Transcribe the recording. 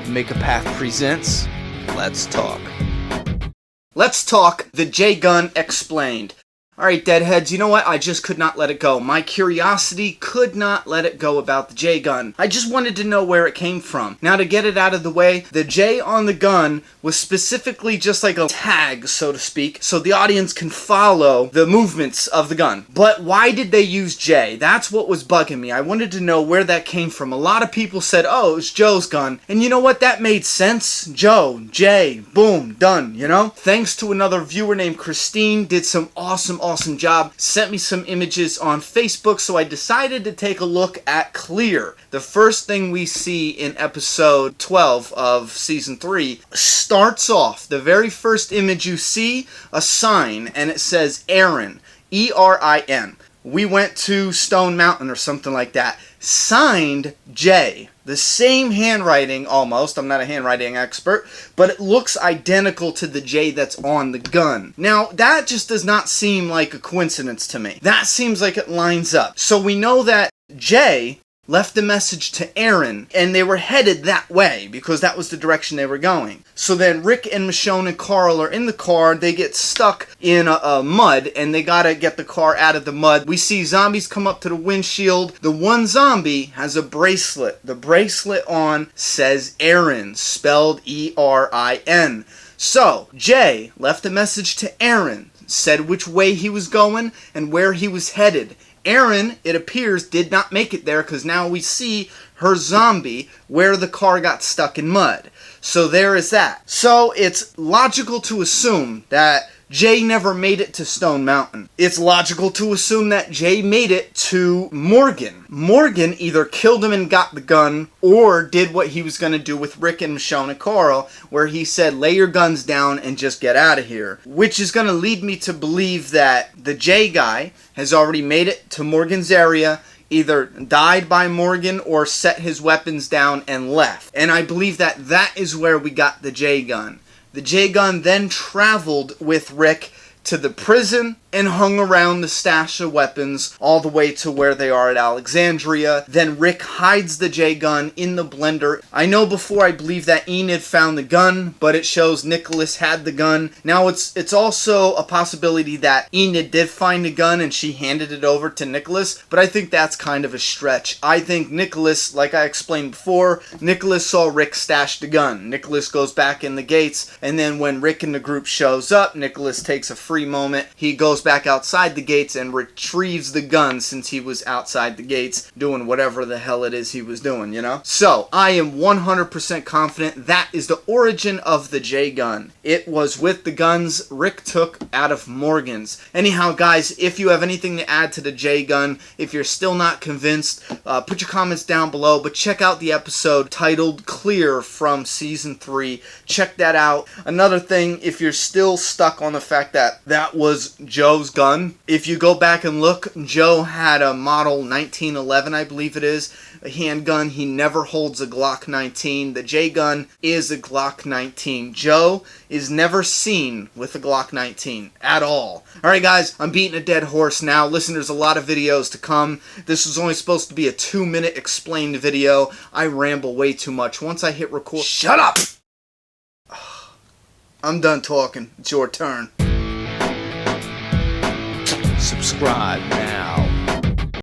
Make a Path presents Let's Talk. Let's talk the J-Gun explained. Alright, Deadheads, you know what? I just could not let it go. My curiosity could not let it go about the J-Gun. I just wanted to know where it came from. Now, to get it out of the way, the J on the gun was specifically just like a tag, so to speak, so the audience can follow the movements of the gun. But why did they use J? That's what was bugging me. I wanted to know where that came from. A lot of people said, oh, it was Joe's gun. And you know what? That made sense. Joe, J, boom, done, you know? Thanks to another viewer named Christine, did some awesome job, sent me some images on Facebook, so I decided to take a look at Clear. The first thing we see in episode 12 of season 3 starts off, the very first image you see, a sign, and it says Erin, E-R-I-N. We went to Stone Mountain or something like that. Signed J. The same handwriting almost. I'm not a handwriting expert, but it looks identical to the J that's on the gun. Now, that just does not seem like a coincidence to me. That seems like it lines up. So we know that J left a message to Erin, and they were headed that way because that was the direction they were going. So then Rick and Michonne and Carl are in the car. They get stuck in a mud, and they gotta get the car out of the mud. We see zombies come up to the windshield. The one zombie has a bracelet. The bracelet on says Erin, spelled E-R-I-N. So Jay left a message to Erin, said which way he was going and where he was headed. Erin, it appears, did not make it there because now we see her zombie where the car got stuck in mud. So there is that. So it's logical to assume that Jay never made it to Stone Mountain. It's logical to assume that Jay made it to Morgan. Morgan either killed him and got the gun, or did what he was going to do with Rick and Michonne and Carl, where he said, lay your guns down and just get out of here. Which is going to lead me to believe that the Jay guy has already made it to Morgan's area, either died by Morgan or set his weapons down and left. And I believe that that is where we got the J gun. The J gun then traveled with Rick to the prison and hung around the stash of weapons all the way to where they are at Alexandria. Then Rick hides the J gun in the blender. I know before I believe that Enid found the gun, but it shows Nicholas had the gun. Now it's also a possibility that Enid did find the gun and she handed it over to Nicholas, but I think that's kind of a stretch. I think Nicholas, like I explained before, Nicholas saw Rick stash the gun. Nicholas goes back in the gates, and then when Rick and the group shows up, Nicholas takes a free moment. He goes back outside the gates and retrieves the gun since he was outside the gates doing whatever the hell it is he was doing, you know? So, I am 100% confident that is the origin of the J gun. It was with the guns Rick took out of Morgan's. Anyhow, guys, if you have anything to add to the J gun, if you're still not convinced, put your comments down below, but check out the episode titled Clear from Season 3. Check that out. Another thing, if you're still stuck on the fact that that was Joe's gun, if you go back and look, Joe had a model 1911, I believe it is, a handgun. He never holds a Glock 19. The J gun is a Glock 19. Joe is never seen with a Glock 19 at all. Alright guys, I'm beating a dead horse now. Listen, there's a lot of videos to come. This was only supposed to be a 2-minute explained video. I ramble way too much. Once I hit record... Shut up! I'm done talking. It's your turn. Subscribe now.